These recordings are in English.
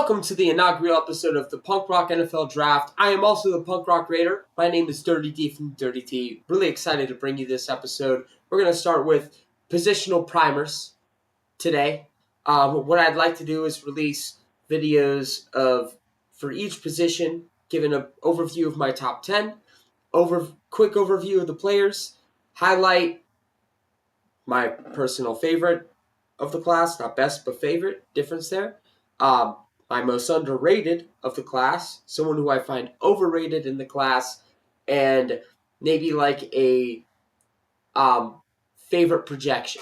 Welcome to the inaugural episode of the Punk Rock NFL Draft. I am also the Punk Rock Raider. My name is Dirty D from Dirty T. Really excited to bring you this episode. We're going to start with positional primers today. What I'd like to do is release videos for each position, giving an overview of my top 10, quick overview of the players, highlight my personal favorite of the class, not best but favorite, difference there. My most underrated of the class, someone who I find overrated in the class, and maybe like a favorite projection.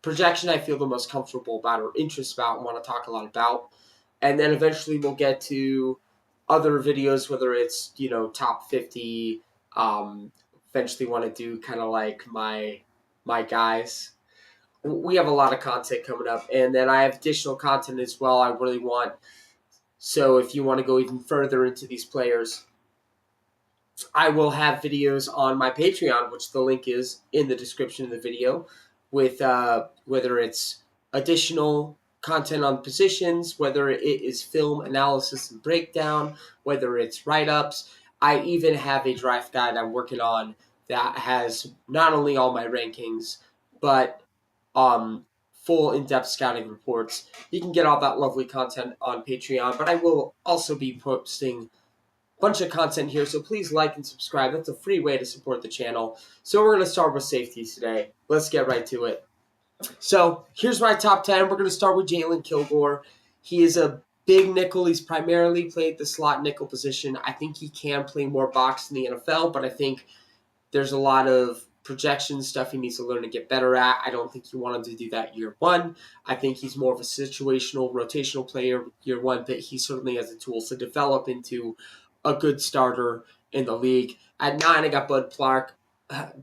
Projection I feel the most comfortable about or interest about and want to talk a lot about. And then eventually we'll get to other videos, whether it's, top 50, eventually want to do kind of like my guys. We have a lot of content coming up, and then I have additional content as well I really want. So if you want to go even further into these players, I will have videos on my Patreon, which the link is in the description of the video, with whether it's additional content on positions, whether it is film analysis and breakdown, whether it's write-ups. I even have a draft guide I'm working on that has not only all my rankings, but full in-depth scouting reports. You can get all that lovely content on Patreon, but I will also be posting a bunch of content here, so please like and subscribe. That's a free way to support the channel. So we're going to start with safeties today. Let's get right to it. So here's my top 10. We're going to start with Jalen Kilgore. He is a big nickel. He's primarily played the slot nickel position. I think he can play more box in the NFL, but I think there's a lot of projection stuff he needs to learn to get better at. I don't think you want him to do that year one. I think he's more of a situational, rotational player year one, but he certainly has the tools to develop into a good starter in the league. At 9, I got Bud Clark.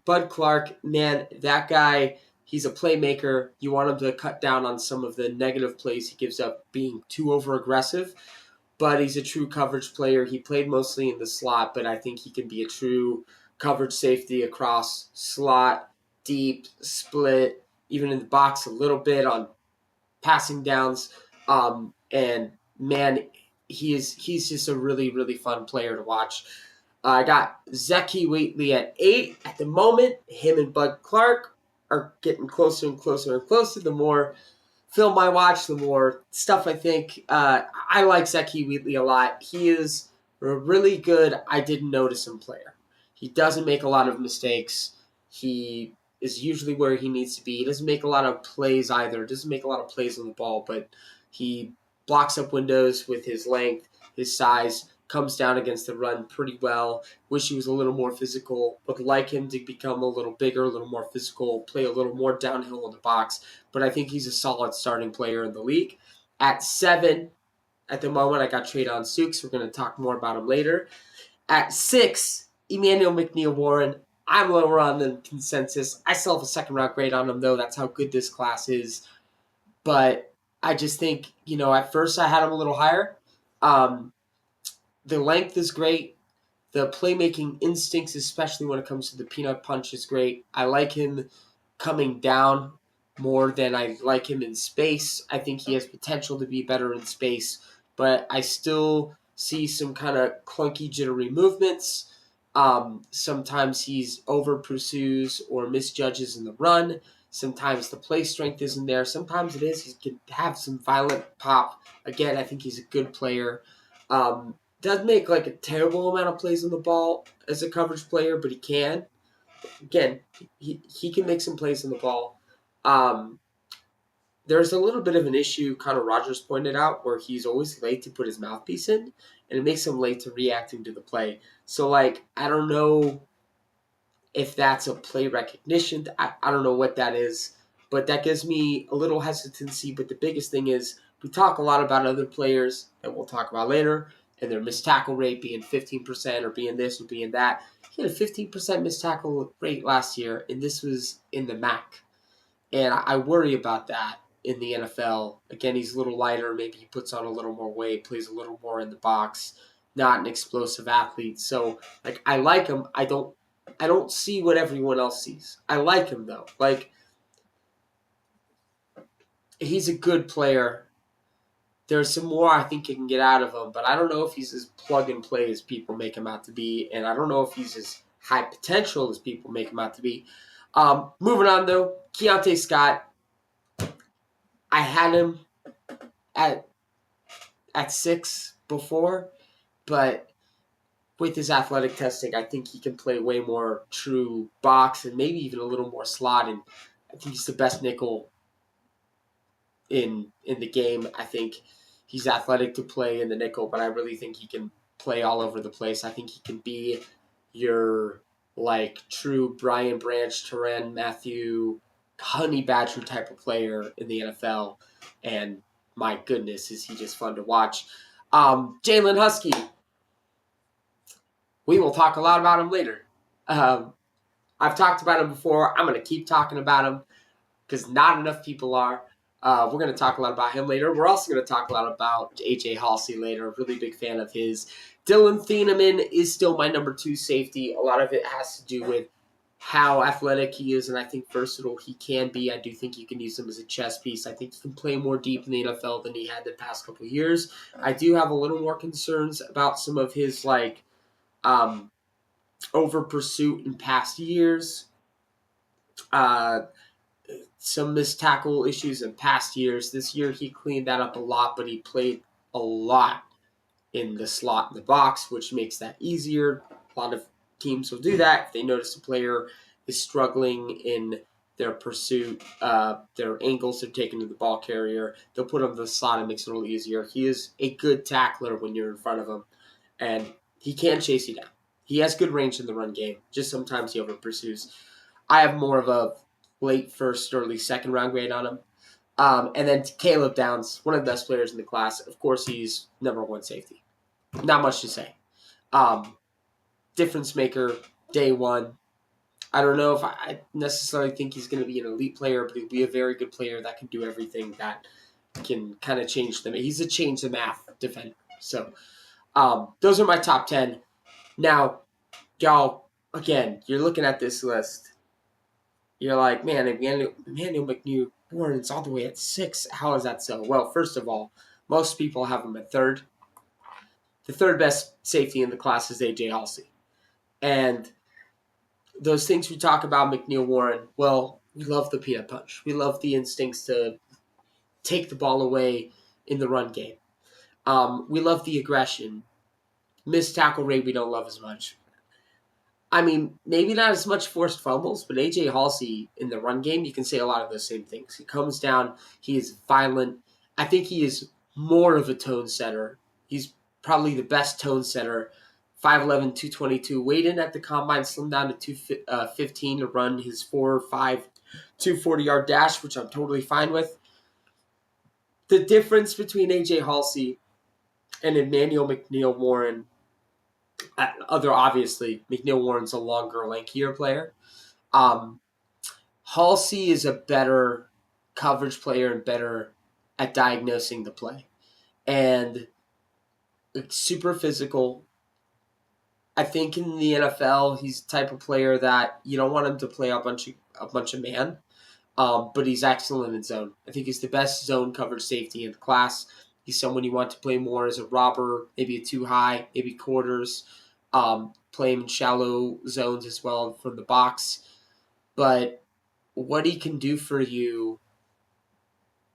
Bud Clark, man, that guy, he's a playmaker. You want him to cut down on some of the negative plays he gives up being too over-aggressive, but he's a true coverage player. He played mostly in the slot, but I think he can be a true coverage safety across slot, deep, split, even in the box a little bit on passing downs. And man, he's just a really, really fun player to watch. I got Zeki Wheatley at 8 at the moment. Him and Bud Clark are getting closer and closer and closer. The more film I watch, the more stuff I think. I like Zeki Wheatley a lot. He is a really good, I didn't notice him player. He doesn't make a lot of mistakes. He is usually where he needs to be. He doesn't make a lot of plays either. Doesn't make a lot of plays on the ball, but he blocks up windows with his length, his size, comes down against the run pretty well. Wish he was a little more physical. Would like him to become a little bigger, a little more physical, play a little more downhill in the box. But I think he's a solid starting player in the league. At 7, at the moment, I got Treydon Sukes. We're going to talk more about him later. At 6, Emmanuel McNeil-Warren. I'm lower on the consensus. I still have a second-round grade on him, though. That's how good this class is. But I just think, at first I had him a little higher. The length is great. The playmaking instincts, especially when it comes to the peanut punch, is great. I like him coming down more than I like him in space. I think he has potential to be better in space, but I still see some kind of clunky, jittery movements. Sometimes he's over-pursues or misjudges in the run. Sometimes the play strength isn't there. Sometimes it is. He can have some violent pop. Again, I think he's a good player. Doesn't make like a terrible amount of plays on the ball as a coverage player, but he can. Again, he can make some plays on the ball. There's a little bit of an issue, kind of Rogers pointed out, where he's always late to put his mouthpiece in, and it makes him late to reacting to the play. So, I don't know if that's a play recognition. I don't know what that is, but that gives me a little hesitancy. But the biggest thing is we talk a lot about other players that we'll talk about later, and their missed tackle rate being 15% or being this or being that. He had a 15% missed tackle rate last year, and this was in the MAC. And I worry about that in the NFL. Again, he's a little lighter. Maybe he puts on a little more weight, plays a little more in the box, not an explosive athlete. So, I like him. I don't see what everyone else sees. I like him, though. He's a good player. there's some more I think you can get out of him, but I don't know if he's as plug and play as people make him out to be, and I don't know if he's as high potential as people make him out to be. Moving on though, Keontae Scott, I had him at 6 before, but with his athletic testing, I think he can play way more true box and maybe even a little more slot. And I think he's the best nickel in the game. I think he's athletic to play in the nickel, but I really think he can play all over the place. I think he can be your like true Brian Branch, Tyrann Mathieu, Honey Badger type of player in the NFL. And my goodness, is he just fun to watch. Jalen Husky, we will talk a lot about him later. I've talked about him before. I'm going to keep talking about him because not enough people are. We're going to talk a lot about him later. We're also going to talk a lot about A.J. Halsey later. Really big fan of his. Dylan Thieneman is still my number 2 safety. A lot of it has to do with how athletic he is and I think versatile he can be. I do think you can use him as a chess piece. I think he can play more deep in the NFL than he had the past couple of years. I do have a little more concerns about some of his over pursuit in past years. Some missed tackle issues in past years. This year he cleaned that up a lot, but he played a lot in the slot in the box, which makes that easier. A lot of teams will do that. If they notice a player is struggling in their pursuit, their angles they're taking to the ball carrier, they'll put him in the slot and makes it a little easier. He is a good tackler when you're in front of him, and he can chase you down. He has good range in the run game, just sometimes he over pursues. I have more of a late first, early second round grade on him. And then Caleb Downs, one of the best players in the class. Of course, he's number 1 safety. Not much to say. Difference maker, day one. I don't know if I necessarily think he's going to be an elite player, but he'll be a very good player that can do everything that can kind of change them. He's a change the math defender. So those are my top 10. Now, y'all, again, you're looking at this list. You're like, man, Emmanuel McNew-Warren's all the way at 6. How is that so? Well, first of all, most people have him at 3rd. The 3rd best safety in the class is A.J. Halsey. And those things we talk about McNeil-Warren, well, we love the peanut punch. We love the instincts to take the ball away in the run game. We love the aggression. Missed tackle rate we don't love as much. I mean, maybe not as much forced fumbles, but A.J. Halsey in the run game, you can say a lot of those same things. He comes down, he is violent. I think he is more of a tone setter. He's probably the best tone setter. 5'11", 222. Weighed in at the combine, slimmed down to 215 to run his 4.5, 240-yard dash, which I'm totally fine with. The difference between A.J. Halsey and Emmanuel McNeil-Warren, obviously, McNeil-Warren's a longer, lankier player. Halsey is a better coverage player and better at diagnosing the play. And it's super physical. I think in the NFL, he's the type of player that you don't want him to play a bunch of man, but he's excellent in zone. I think he's the best zone coverage safety in the class. He's someone you want to play more as a robber, maybe a 2 high, maybe quarters, play him in shallow zones as well from the box. But what he can do for you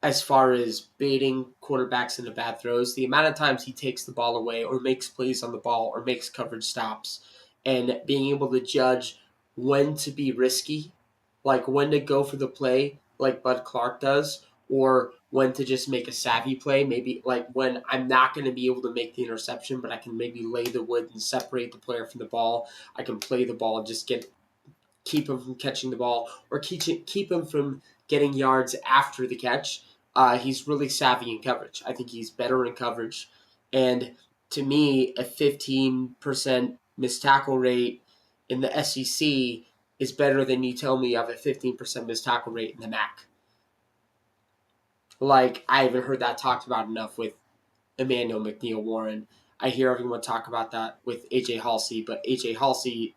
as far as baiting quarterbacks into bad throws, the amount of times he takes the ball away or makes plays on the ball or makes coverage stops, and being able to judge when to be risky, like when to go for the play like Bud Clark does, or when to just make a savvy play, maybe like when I'm not going to be able to make the interception, but I can maybe lay the wood and separate the player from the ball. I can play the ball and just keep him from catching the ball or keep him from getting yards after the catch. He's really savvy in coverage. I think he's better in coverage. And to me, a 15% missed tackle rate in the SEC is better than you tell me I have a 15% missed tackle rate in the MAC. Like, I haven't heard that talked about enough with Emmanuel McNeil-Warren. I hear everyone talk about that with A.J. Halsey, but A.J. Halsey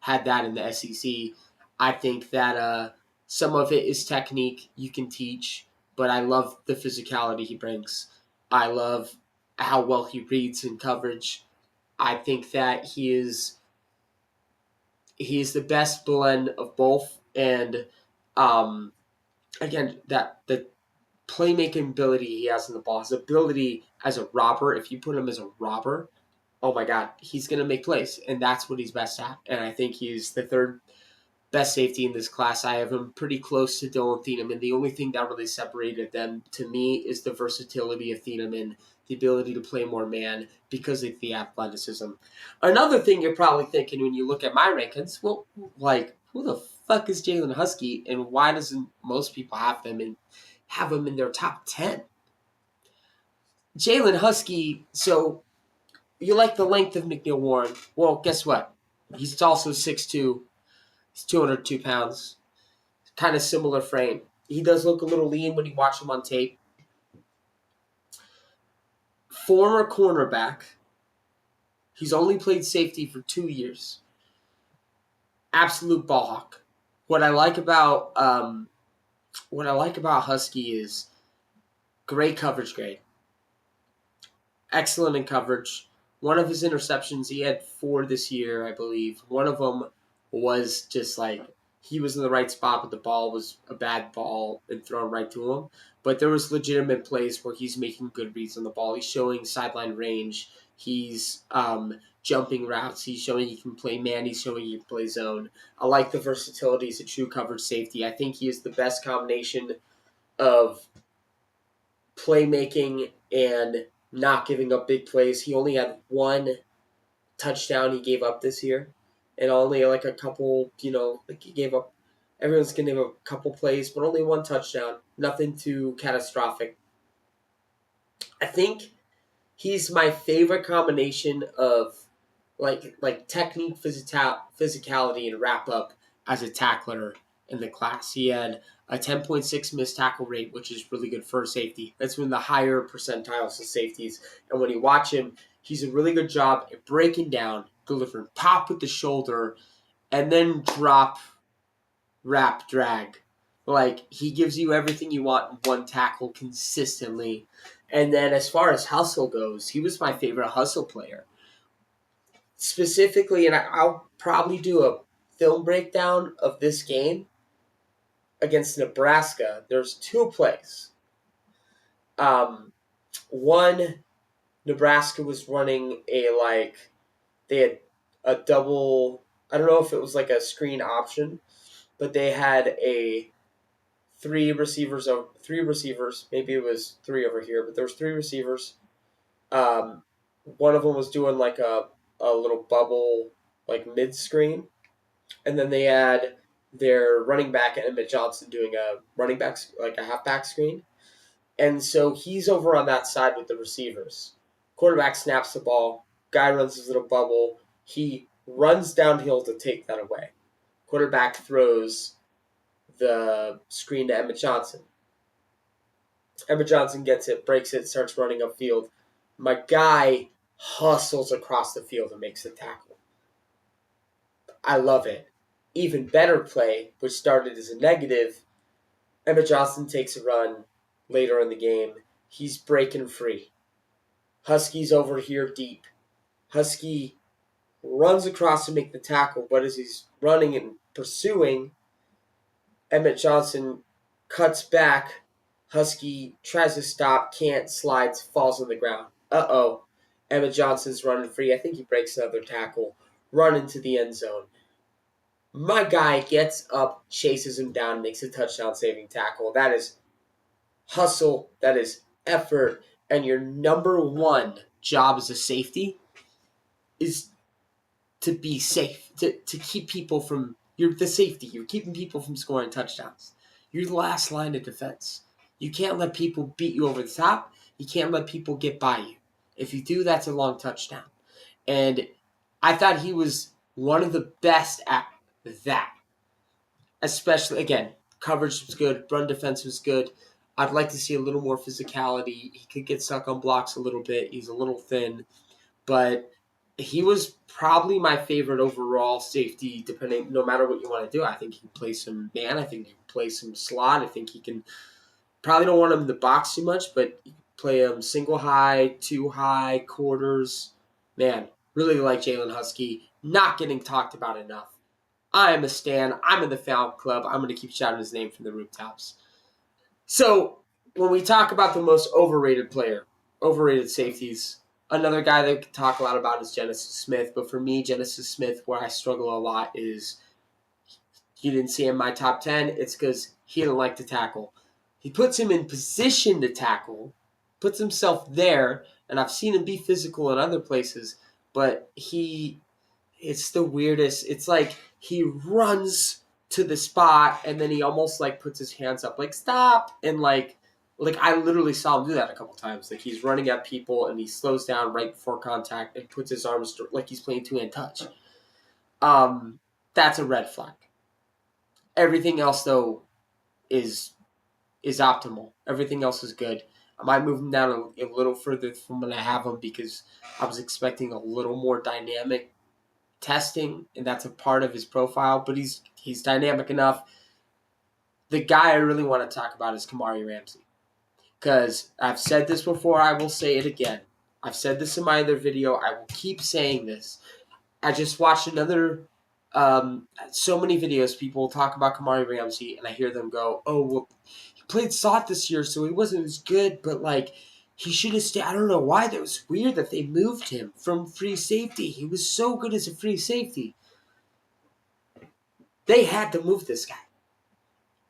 had that in the SEC. I think that some of it is technique you can teach, but I love the physicality he brings. I love how well he reads in coverage. I think that he is the best blend of both. And um, again, that the playmaking ability he has in the ball, his ability as a robber. If you put him as a robber, oh my God, he's gonna make plays, and that's what he's best at. And I think he's the third best safety in this class. I have him pretty close to Dylan Thieneman. The only thing that really separated them to me is the versatility of Thieneman, the ability to play more man because of the athleticism. Another thing you're probably thinking when you look at my rankings, well, like, who the fuck is Jalen Husky, and why doesn't most people have him in their top 10? Jalen Husky, so you like the length of McNeil Warren. Well, guess what? He's also 6'2". He's 202 pounds. Kind of similar frame. He does look a little lean when you watch him on tape. Former cornerback. He's only played safety for 2 years. Absolute ball hawk. What I like about Husky is great coverage grade. Excellent in coverage. One of his interceptions, he had 4 this year, I believe. One of them was just like he was in the right spot, but the ball was a bad ball and thrown right to him. But there was legitimate plays where he's making good reads on the ball. He's showing sideline range. He's jumping routes. He's showing he can play man. He's showing he can play zone. I like the versatility as a true coverage safety. I think he is the best combination of playmaking and not giving up big plays. He only had 1 touchdown he gave up this year, and only like a couple, like he gave up. Everyone's gonna give up a couple plays, but only 1 touchdown. Nothing too catastrophic. I think he's my favorite combination of like technique, physicality, and wrap up as a tackler in the class. He had a 10.6 missed tackle rate, which is really good for a safety. That's one of the higher percentiles of safeties. And when you watch him, he's a really good job at breaking down, delivering pop with the shoulder, and then drop, wrap, drag. Like, he gives you everything you want in one tackle consistently. And then as far as hustle goes, he was my favorite hustle player. Specifically, and I'll probably do a film breakdown of this game against Nebraska. There's 2 plays. One, Nebraska was running they had a double, I don't know if it was like a screen option, but they had a 3 receivers, maybe it was 3 over here, but there was 3 receivers. One of them was doing like a little bubble, like mid-screen, and then they had their running back Emmett Johnson doing a running back, like a halfback screen. And so he's over on that side with the receivers. Quarterback snaps the ball. Guy runs his little bubble. He runs downhill to take that away. Quarterback throws the screen to Emmett Johnson. Emmett Johnson gets it, breaks it, starts running upfield. My guy hustles across the field and makes the tackle. I love it. Even better play, which started as a negative, Emmett Johnson takes a run later in the game. He's breaking free. Husky's over here deep. Husky runs across to make the tackle, but as he's running and pursuing, Emmett Johnson cuts back. Husky tries to stop, can't, slides, falls on the ground. Uh-oh. Emmett Johnson's running free. I think he breaks another tackle. Run into the end zone. My guy gets up, chases him down, makes a touchdown-saving tackle. That is hustle. That is effort. And your number 1 job as a safety is to be safe, to keep people from – you're the safety. You're keeping people from scoring touchdowns. You're the last line of defense. You can't let people beat you over the top. You can't let people get by you. If you do, that's a long touchdown. And I thought he was one of the best at that. Especially, again, coverage was good. Run defense was good. I'd like to see a little more physicality. He could get stuck on blocks a little bit. He's a little thin. But he was probably my favorite overall safety, no matter what you want to do. I think he can play some man. I think he can play some slot. I think he can – probably don't want him in the box too much, but play him single high, two high, quarters. Man, really like Jalen Husky. Not getting talked about enough. I am a stan. I'm in the fan club. I'm going to keep shouting his name from the rooftops. So when we talk about the most overrated player, overrated safeties, another guy that we can talk a lot about is Genesis Smith. But for me, Genesis Smith, where I struggle a lot is you didn't see him in my top 10. It's because he didn't like to tackle. He puts him in position to tackle, puts himself there, and I've seen him be physical in other places, but it's the weirdest. It's like he runs to the spot and then he almost like puts his hands up like stop, and like I literally saw him do that a couple times. Like he's running at people and he slows down right before contact and puts his arms like he's playing two-hand touch. That's a red flag. Everything else though is optimal. Everything else is good. I might move him down a little further from when I have him because I was expecting a little more dynamic testing, and that's a part of his profile. But he's dynamic enough. The guy I really want to talk about is Kamari Ramsey, because I've said this before. I will say it again. I've said this in my other video. I will keep saying this. I just watched another. So many videos people talk about Kamari Ramsey, and I hear them go, "Oh, well, he played slot this year, so he wasn't as good, but like." He should have stayed. I don't know why. That was weird that they moved him from free safety. He was so good as a free safety. They had to move this guy.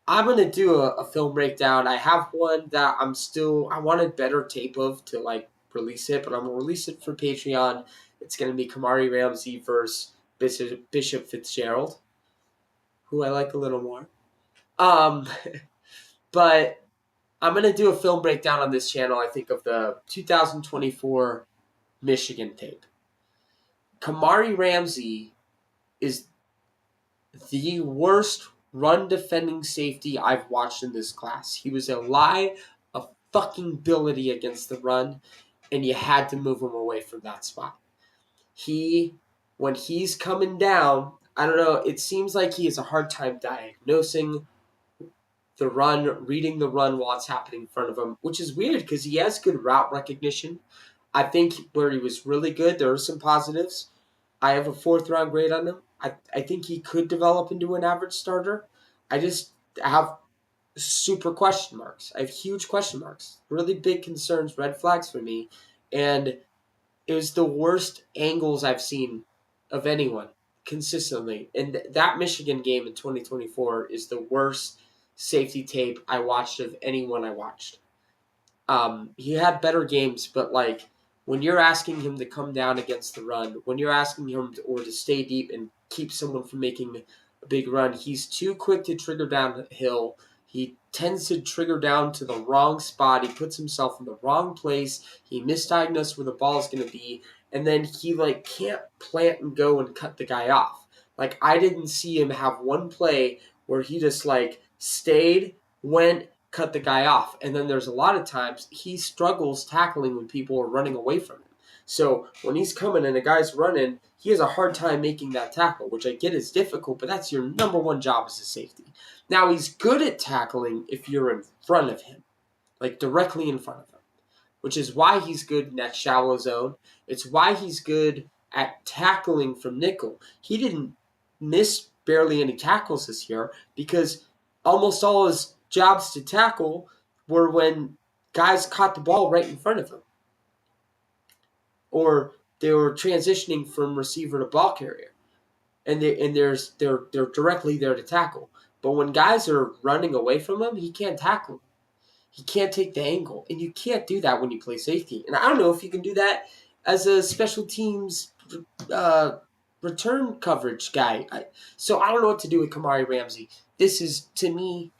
I'm going to do a film breakdown. I have one that I wanted better tape of to like release it, but I'm going to release it for Patreon. It's going to be Kamari Ramsey versus Bishop Fitzgerald, who I like a little more. But I'm going to do a film breakdown on this channel, I think, of the 2024 Michigan tape. Kamari Ramsey is the worst run defending safety I've watched in this class. He was a lie of fucking ability against the run, and you had to move him away from that spot. When he's coming down, I don't know, it seems like he has a hard time diagnosing the run, reading the run while it's happening in front of him, which is weird because he has good route recognition. I think where he was really good, there are some positives. I have a 4th round grade on him. I think he could develop into an average starter. I just have super question marks. I have huge question marks. Really big concerns, red flags for me. And it was the worst angles I've seen of anyone consistently. And that Michigan game in 2024 is the worst safety tape I watched of anyone I watched. He had better games, but like when you're asking him to come down against the run, when you're asking him to stay deep and keep someone from making a big run, he's too quick to trigger downhill. He tends to trigger down to the wrong spot. He puts himself in the wrong place. He misdiagnosed where the ball is going to be, and then he like can't plant and go and cut the guy off. Like I didn't see him have one play where he just like stayed, went, cut the guy off. And then there's a lot of times he struggles tackling when people are running away from him. So when he's coming and a guy's running, he has a hard time making that tackle, which I get is difficult, but that's your number one job as a safety. Now he's good at tackling if you're in front of him, like directly in front of him, which is why he's good in that shallow zone. It's why he's good at tackling from nickel. He didn't miss barely any tackles this year because almost all his jobs to tackle were when guys caught the ball right in front of him, or they were transitioning from receiver to ball carrier, and they're directly there to tackle. But when guys are running away from him, he can't tackle. He can't take the angle, and you can't do that when you play safety. And I don't know if you can do that as a special teams return coverage guy. So I don't know what to do with Kamari Ramsey. This is, to me,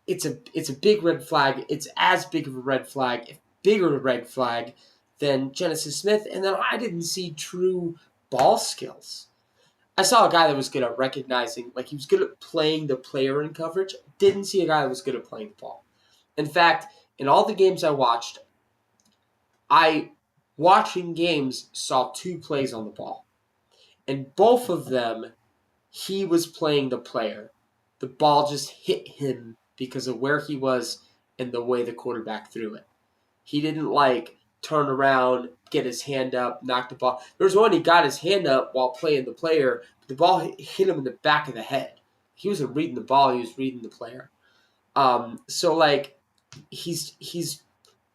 it's a big red flag. It's as big of a red flag, if bigger red flag than Genesis Smith. And then I didn't see true ball skills. I saw a guy that was good at recognizing, like he was good at playing the player in coverage. Didn't see a guy that was good at playing the ball. In fact, in all the games I watched, watching games, saw 2 plays on the ball. And both of them, he was playing the player. The ball just hit him because of where he was and the way the quarterback threw it. He didn't turn around, get his hand up, knock the ball. There was one he got his hand up while playing the player. But the ball hit him in the back of the head. He wasn't reading the ball. He was reading the player. So he's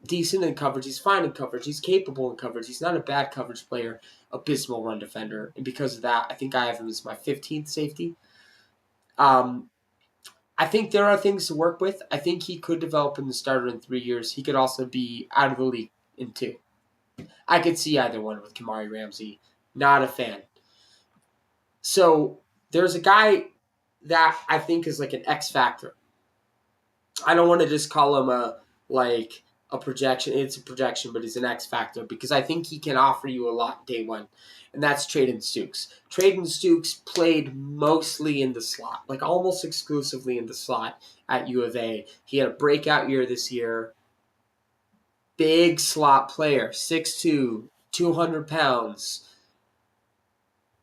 decent in coverage. He's fine in coverage. He's capable in coverage. He's not a bad coverage player. Abysmal run defender. And because of that, I think I have him as my 15th safety. I think there are things to work with. I think he could develop in the starter in 3 years. He could also be out of the league in 2. I could see either one with Kamari Ramsey. Not a fan. So there's a guy that I think is an X factor. I don't want to just call him a projection. It's a projection, but he's an X factor because I think he can offer you a lot day one, and that's Traden Stukes. Traden Stukes played mostly in the slot, almost exclusively in the slot at U of A. He had a breakout year this year. Big slot player, 6'2", 200 pounds.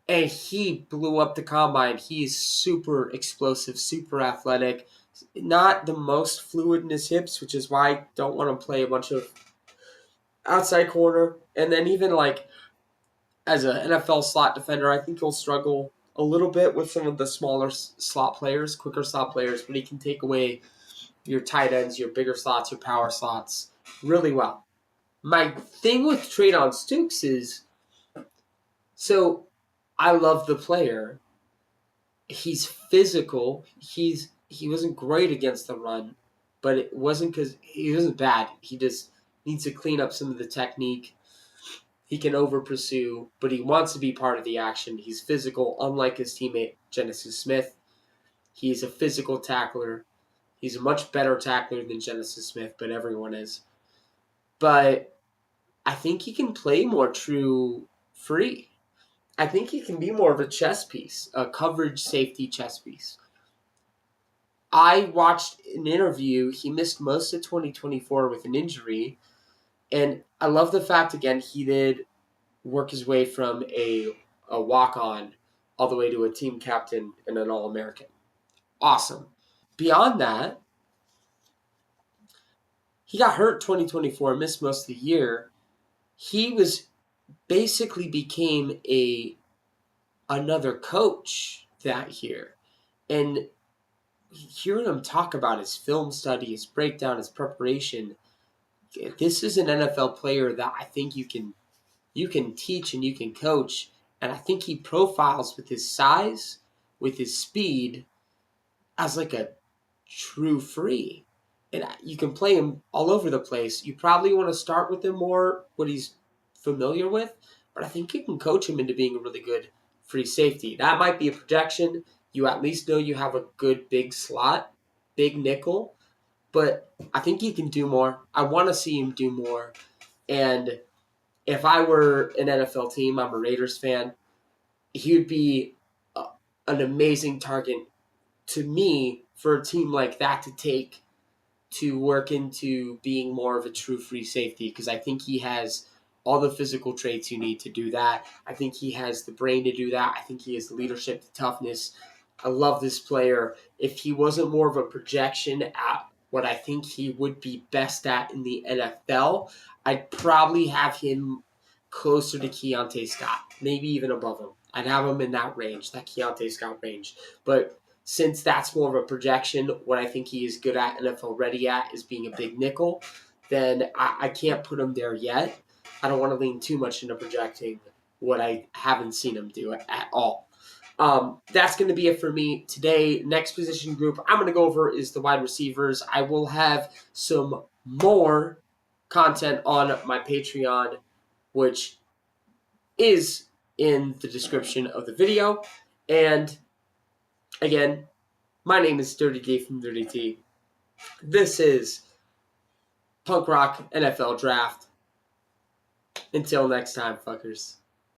And he blew up the combine. He is super explosive, super athletic. Not the most fluid in his hips, which is why I don't want to play a bunch of outside corner. And then even as an NFL slot defender, I think he'll struggle a little bit with some of the smaller slot players, quicker slot players, but he can take away your tight ends, your bigger slots, your power slots really well. My thing with Traden Stukes is, so I love the player. He's physical. He wasn't great against the run, but it wasn't because he wasn't bad. He just needs to clean up some of the technique. He can over pursue, but he wants to be part of the action. He's physical, unlike his teammate Genesis Smith. He's a physical tackler. He's a much better tackler than Genesis Smith, but everyone is. But I think he can play more true free. I think he can be more of a chess piece, a coverage safety chess piece. I watched an interview. He missed most of 2024 with an injury. And I love the fact, again, he did work his way from a walk-on all the way to a team captain and an All-American. Awesome. Beyond that, he got hurt 2024, missed most of the year. He basically became another coach that year. And hearing him talk about his film study, his breakdown, his preparation, this is an NFL player that I think you can teach and you can coach. And I think he profiles with his size, with his speed, as a true free. And you can play him all over the place. You probably want to start with him more, what he's familiar with. But I think you can coach him into being a really good free safety. That might be a projection. You at least know you have a good big slot, big nickel. But I think he can do more. I want to see him do more. And if I were an NFL team, I'm a Raiders fan, he would be an amazing target to me for a team like that to take to work into being more of a true free safety, because I think he has all the physical traits you need to do that. I think he has the brain to do that. I think he has the leadership, the toughness. I love this player. If he wasn't more of a projection at what I think he would be best at in the NFL, I'd probably have him closer to Keontae Scott, maybe even above him. I'd have him in that range, that Keontae Scott range. But since that's more of a projection, what I think he is good at, NFL ready at, is being a big nickel, then I can't put him there yet. I don't want to lean too much into projecting what I haven't seen him do at all. That's going to be it for me today. Next position group I'm going to go over is the wide receivers. I will have some more content on my Patreon, which is in the description of the video. And again, my name is Dirty D from Dirty T. This is Punk Rock NFL Draft. Until next time, fuckers.